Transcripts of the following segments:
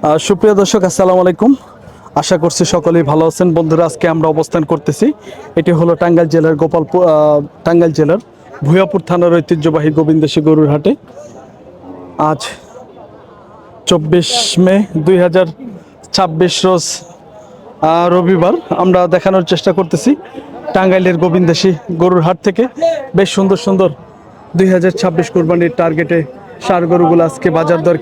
সুপ্রিয় দর্শক, আসসালামু আলাইকুম। আশা করছি সকলেই ভালো আছেন। বন্ধুরা, আজকে আমরা অবস্থান করতেছি, এটি হলো টাঙ্গাইল জেলার টাঙ্গাইল জেলার ভূয়াপুর থানার ঐতিহ্যবাহী গোবিন্দেশী গরুর হাটে। আজ 24 মে 2026 রোজ রবিবার। আমরা দেখানোর চেষ্টা করতেছি টাঙ্গাইলের গোবিন্দেশী গরুর হাট থেকে বেশ সুন্দর সুন্দর 2026 কোরবানির টার্গেটে ষাঁড় গরুগুলো আজকে বাজার দর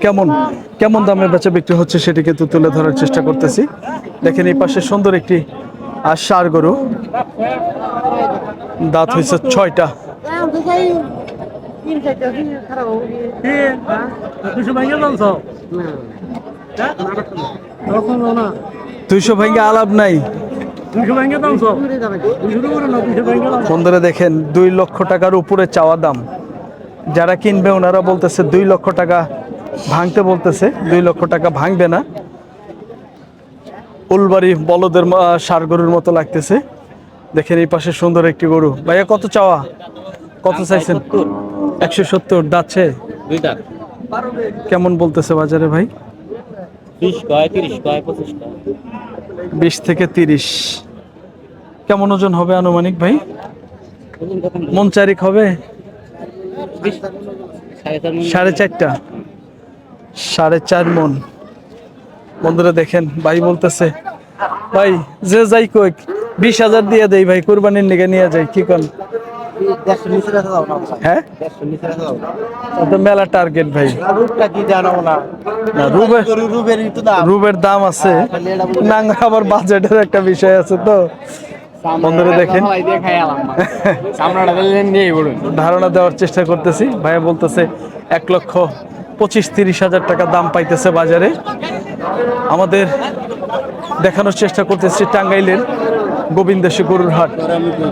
কেমন দামে বেচা বিক্রি হচ্ছে সেটি কিন্তু তুলে ধরার চেষ্টা করতেছি। দেখেন এই পাশে সুন্দর একটি ষাঁড় গরু, দাঁত হয়েছে 6টা। দুইশো ভাঙ্গে আলাপ নাই। বন্ধুরা দেখেন, 2 লক্ষ টাকার উপরে চাওয়া দাম। যারা কিনবে ওনারা বলতেছে 2 লক্ষ টাকা ভাঙতে বলতেছে, 2 লক্ষ টাকা ভাঙবে না। উলবাড়ি বলদের ষাঁড় গরুর মতো লাগতেছে। দেখেন এই পাশে সুন্দর একটি গরু। ভাইয়া কত চাওয়া, কত চাইছেন? 170। দাচ্ছে কেমন বলতেছে বাজারে ভাই? 20 থেকে 30। কেমন ওজন হবে আনুমানিক ভাই? মন চারিক হবে? 4.5টা, 4.5 মন। বন্ধুরা দেখেন, ভাই বলতেছে ভাই যে যাই কই 20,000 দিয়ে দেই ভাই, কুরবানির নিগে নিয়ে যাই। কি কোন? হ্যাঁ, তো মেলা টার্গেট ভাই। রুবের দাম আছে না, আবার বাজেটের একটা বিষয় আছে তো। বন্ধুরা দেখেন, ধারণা দেওয়ার চেষ্টা করতেছি। ভাইয়া বলতেছে 1,25,30,000 টাকা দাম পাইতেছে বাজারে। আমাদের দেখানোর চেষ্টা করতেছি টাঙ্গাইলের গোবিন্দেশী গরুর হাট।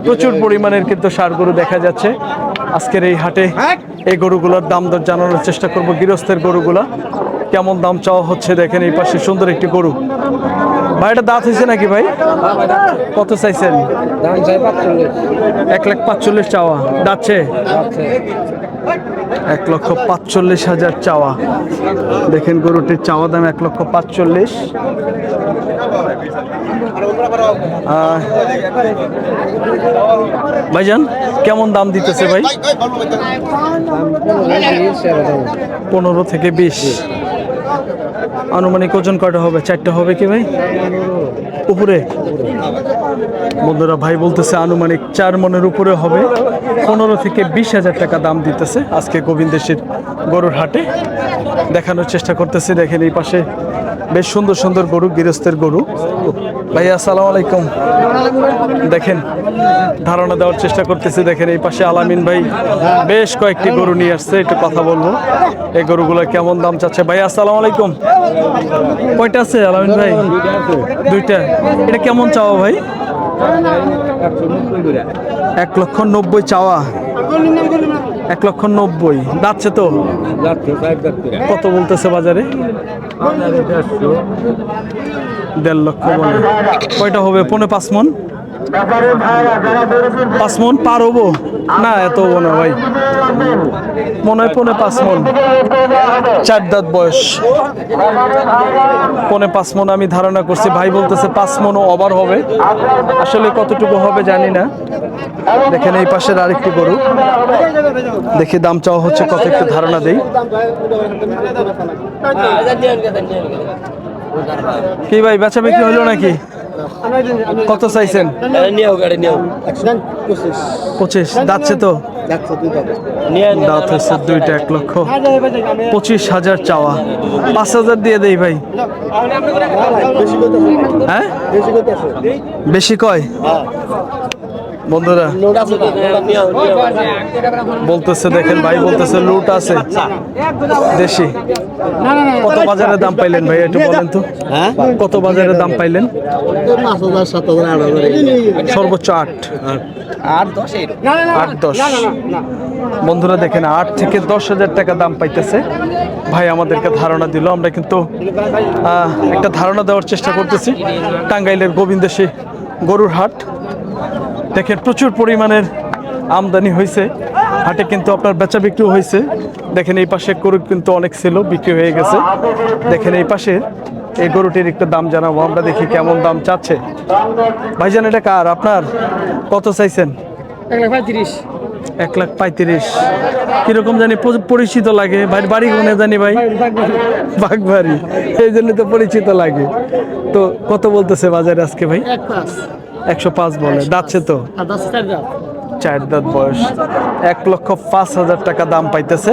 প্রচুর পরিমাণের কিন্তু ষাঁড় গরু দেখা যাচ্ছে আজকের এই হাটে। এই গরুগুলোর দাম দর জানানোর চেষ্টা করব। গৃহস্থের গরুগুলা কেমন দাম চাওয়া হচ্ছে দেখেন। এই পাশে সুন্দর একটি গরু। ভাই এটা দাঁত হয়েছে নাকি ভাই? কত চাইছেন? 1,45,000 চাওয়া। দাঁতছে 1,45,000 চাওয়া। দেখেন গরুটির চাওয়া দাম 1,45,000। ভাইজান কেমন দাম দিতেছে ভাই? 15 থেকে 20। আনুমানিক ওজন কয়টা হবে? 4টা হবে কি ভাই উপরে? বন্ধুরা ভাই বলতেছে আনুমানিক 4 মনের উপরে হবে। 15 থেকে 20,000 টাকা দাম দিতেছে আজকে গোবিন্দেশীর গরুর হাটে। দেখানোর চেষ্টা করতেছি। দেখেন এই পাশে বেশ সুন্দর সুন্দর গরু, গৃহস্থের গরু। ভাইয়া আসসালামু আলাইকুম। দেখেন ধারণা দেওয়ার চেষ্টা করতেছি। দেখেন এই পাশে আলামিন ভাই বেশ কয়েকটি গরু নিয়ে আসছে, একটু কথা বলবো। এই গরুগুলো কেমন দাম চাচ্ছে? ভাই আসসালামু আলাইকুম। কয়টা আছে আলামিন ভাই? 2টা। এটা কেমন চাওয়া ভাই? 1,90,000 চাওয়া। 1,90,000। যাচ্ছে তো? কত বলতেছে বাজারে? 1.5 লক্ষ বলে। কয়টা হবে? 4.5 মন? 5 মন পার হবো না? এত হবো না ভাই, মনে হয় 4.5 মন। 4 দাঁত বয়স, 4.5 মন আমি ধারণা করছি। ভাই বলতেছে 5 মনও ওভার হবে। আসলে কতটুকু হবে জানি না। দেখেন এই পাশের আরেকটি গরু, দেখি দাম চাওয়া হচ্ছে কত, একটু ধারণা দেই। কি ভাই বেচা বিক্রি হলো নাকি? কত চাইছেন? 25। যাচ্ছে তো? দাঁত হচ্ছে 2টা। 1,25,000 চাওয়া। 5,000 দিয়ে দেই ভাই। হ্যাঁ বেশি কয় বন্ধুরা বলতেছে। দেখেন ভাই বলতেছে লুট আছে দেশি। কত বাজারে দাম পাইলেন ভাই একটু বলেন তো? কত বাজারে দাম পাইলেন? 5,000, 7,000, 8,000। সর্বোচ্চ 8, 10। বন্ধুরা দেখেন 8 থেকে 10,000 টাকা দাম পাইতেছে। ভাই আমাদেরকে ধারণা দিল, আমরা কিন্তু একটা ধারণা দেওয়ার চেষ্টা করতেছি। টাঙ্গাইলের গোবিন্দেশী গরুর হাট। দেখেন প্রচুর পরিমাণের আমদানি হয়েছে হাটে, কিন্তু আপনার বেচা বিক্রি হয়েছে। দেখেন এই পাশে গরু কিন্তু অনেক ছিল, বিক্রি হয়ে গেছে। দেখেন এই পাশে এই গরুটির একটু দাম জানাবো আমরা, দেখি কেমন দাম চাচ্ছে। ভাইজান এটা কার, আপনার? কত চাইছেন? 1,35,000। 1,35,000। কিরকম জানি পরিচিত লাগে ভাই, বাড়ি কোনে জানি ভাই? বাগবাড়ি, এই জন্য তো পরিচিত লাগে। তো কত বলতেছে বাজারে আজকে ভাই? 105 বলে। দাচ্ছে তো? 4 দাঁত বয়স। 1,05,000 টাকা দাম পাইতেছে,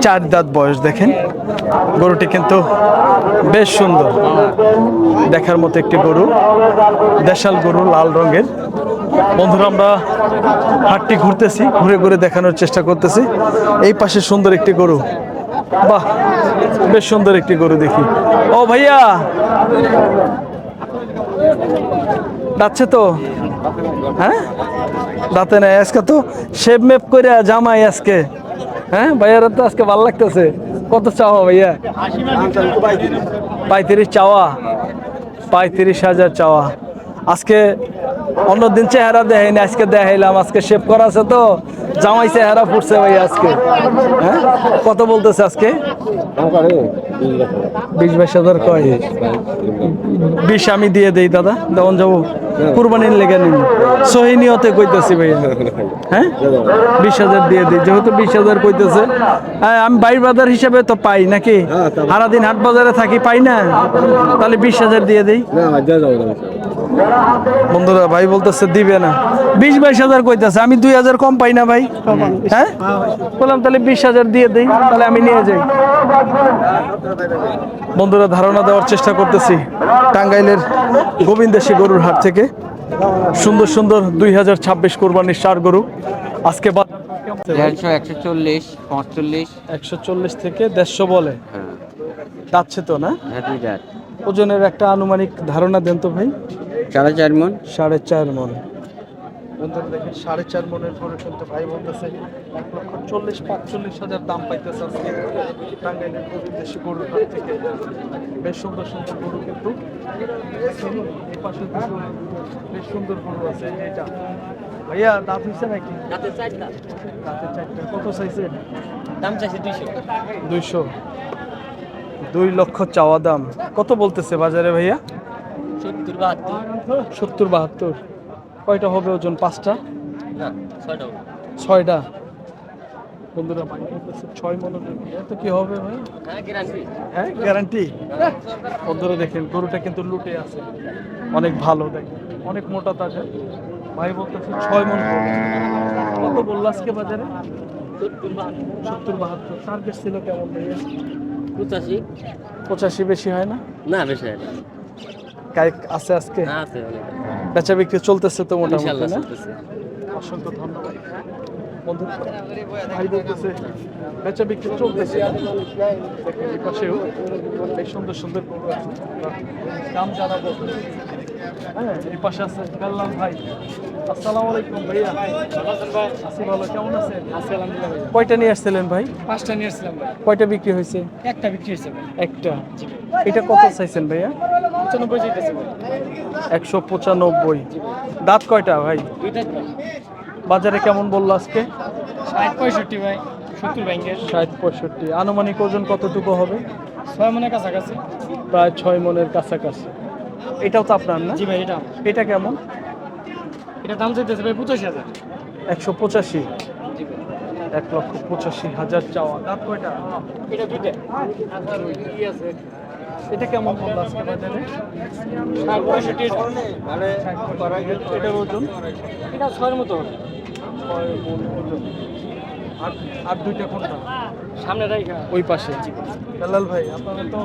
4 দাঁত বয়স। দেখেন গরুটি কিন্তু বেশ সুন্দর, দেখার মতো একটি গরু, দেশাল গরু, লাল রঙের। বন্ধুরা আমরা হাটটি ঘুরতেছি, ঘুরে ঘুরে দেখানোর চেষ্টা করতেছি। এই পাশে সুন্দর একটি গরু, বাহ বেশ সুন্দর একটি গরু দেখি। ও ভাইয়া, যাচ্ছে তো? হ্যাঁ, দাঁতে নাই আজকে তো, শেপ মেপ করে জামাই আজকে। হ্যাঁ ভাইয়ারা তো আজকে ভালো লাগতেছে। কত চাওয়া ভাইয়া? 35 চাওয়া, 35,000 চাওয়া। আজকে অন্যদিন চেহারা দেখাইনি, আজকে দেখাইলাম। আজকে শেপ করা আছে তো, জামাই চেহারা ফুটছে ভাইয়া আজকে। হ্যাঁ, কত বলতেছে আজকে? 20,000 কয়? 20 আমি দিয়ে দেই দাদা, দেওয়ান যাবো কুরবানির লেগে নিন, সহি নিয়তে কইতেছি ভাইয়া। হ্যাঁ 20,000 দিয়ে দিই, যেহেতু 20,000 কইতেছে। হ্যাঁ আমি বাইর বাজার হিসাবে তো পাই নাকি, সারাদিন হাট বাজারে থাকি, পাই না? তাহলে 20,000 দিয়ে দিই। বন্ধুরা ভাই বলতেছে দিবে না, 20-22,000 কইতেছে, আমি 2,000 কম পাই না ভাই। হ্যাঁ বললাম তাহলে 20,000 দিয়ে দিই, তাহলে আমি নিয়ে যাই। বন্ধুরা ধারণা দেওয়ার চেষ্টা করতেছি টাঙ্গাইলের গোবিন্দেশী গরুর হাট থেকে। সুন্দর সুন্দর 2026 কোরবানির 4 গরু আজকে 140, 45। 140 থেকে 150 বলে। যাচ্ছে তো না? ওজনের একটা আনুমানিক ধারণা দেন তো ভাই। 4.5 মন। 4.5 মন। বন্ধুরা দেখেন 4.5 মনের গরু কিন্তু ভাই বলতেছে 1,40,45,000 দাম পাইতেছে আজকে টাঙ্গাইলের গোবিন্দেশী গরুর হাট থেকে। বেশ সুন্দর সুন্দর গরু কিন্তু এই পাশে বেশ সুন্দর গরু আছে। এটা ভাইয়া দাঁত হইছে নাকি? দাঁতে 4 দাঁত। দাঁতে 4টা। কত চাইছেন? দাম চাইছে 200। 200। 2 লক্ষ চাওয়া দাম। কত বলতেছে বাজারে ভাইয়া? 70-72। 70-72। কয়টা হবে ওজন? 5টা? না, 6টা। 6টা। বন্ধুরা ভাই বলতেছে 6 মন ওজন। এত কি হবে ভাই? হ্যাঁ, গ্যারান্টি। হ্যাঁ গ্যারান্টি। বন্ধুরা দেখেন গরুটা কিন্তু লুটে আছে, অনেক ভালো, দেখেন অনেক মোটা তাজা। ভাই বলতেছে 6 মন হবে। কত বললো আজকে বাজারে? 70-72। টার্গেট ছিল কেমন ভাইয়া? 85। 85 বেশি হয় না? না, বেশি হয় না। কাইক আছে আজকে? না, আছে অনেক। বেচা বিক্রি চলতেছে তো মোটামুটি ইনশাআল্লাহ না? চলতেছে। অসংখ্য ধন্যবাদ। বন্ধু ভাই বলতেছে বেচা বিক্রি চলতেছে। দেখেন এই পাশেও বেশ সুন্দর সুন্দর গরু আছে, দাম জানাবো। হ্যাঁ এই পাশে আছে বেল্লাল ভাই। আসসালামু আলাইকুম ভাইয়া। আছি ভালো, কেমন আছেন? আজকে আলহামদুলিল্লাহ ভাই। কয়টা নিয়ে আসছিলেন ভাই? 5টা নিয়ে আসছিলাম ভাই। কয়টা বিক্রি হয়েছে? একটা বিক্রি হয়েছে ভাই। একটা। এটা কত চাইছেন ভাইয়া? 95 চাইতেছে ভাই। 195। দাঁত কয়টা ভাই? 2 দাঁত ভাই। বাজারে কেমন বললো আজকে? 60-65 ভাই। 70 ব্যাংকের। 60-65। আনুমানিক ওজন কতটুকু হবে? 6 মনের কাছাকাছি। প্রায় 6 মনের কাছাকাছি। এটাও তো আপনার না? জি ভাই, এটা। এটা কেমন? এটা দাম চাইতেছে ভাই 85,000। 185। জি ভাই। 1,85,000 চাওয়া। দাঁত কয়টা? এটা 2টা। কি আছে? এটা কেমন বললো আজকে বাজারে? 65 এটার ওজন? এটা 6 এর মতো হবে। 6 মণ ওজন। আর দুইটা কোনটা? সামনে রাইখা। ওই পাশে। বেলাল ভাই আপনারা তো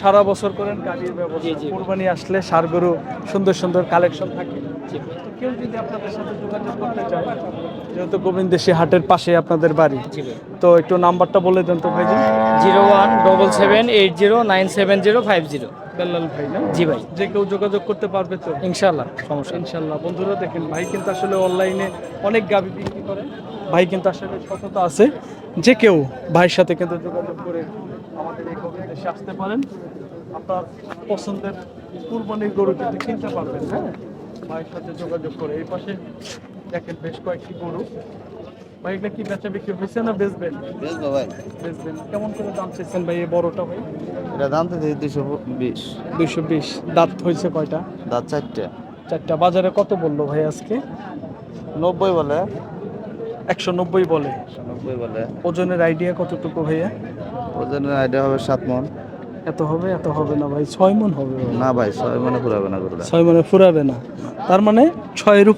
সারা বছর করেন গাড়ির ব্যবস্থা, জি, জি। কুরবানি আসলে ষাঁড় গরু সুন্দর সুন্দর কালেকশন থাকে। জি। তো কেউ যদি আপনাদের সাথে যোগাযোগ করতে চায়, যেহেতু গোবিন্দেশী হাটের পাশে আপনাদের বাড়ি, জি ভাই। তো একটু নাম্বারটা বলে দেন তো ভাইজি। 0177809750। বেলাল ভাই না? জি ভাই। যে কেউ যোগাযোগ করতে পারবে তো? ইনশাআল্লাহ, সমস্যা নেই। ইনশাল্লাহ। বন্ধুরা দেখেন ভাই কিন্তু আসলে অনলাইনে অনেক গাভী বিক্রি করে, ভাই কিন্তু আসলে সততা আছে। যে কেউ ভাইয়ের সাথে কিন্তু যোগাযোগ করে আমাদের এই গোবিন্দেশে আসতে পারেন, আপনার পছন্দের কুরবানির গরু কিন্তু কিনতে পারবেন। হ্যাঁ ভাইয়ের সাথে যোগাযোগ করে। এই পাশে দেখেন বেশ কয়েকটি গরু, ভাই এটা কি বেচা বিক্রি হয়েছে না বেচবেন? বেচবো ভাই, বেচবেন। কেমন করে দাম চাইছেন ভাই এই বড়টা ভাই? এটা দাম তো 220, 220। দাঁত হয়েছে কয়টা? দাঁত 4টে। চারটা। বাজারে কত বললো ভাই আজকে? 90 বলে, 190 বলে। 90 বলে। ওজনের আইডিয়া কতটুকু ভাইয়া? ওজনের আইডিয়া হবে 7 মন। এত হবে? এত হবে না ভাই, 6 মণ হবে ভাই। না ভাই, 6 মনে পুরাবে না গরুটা। 6 মণে ফুরাবে না, তার মানে 6 এর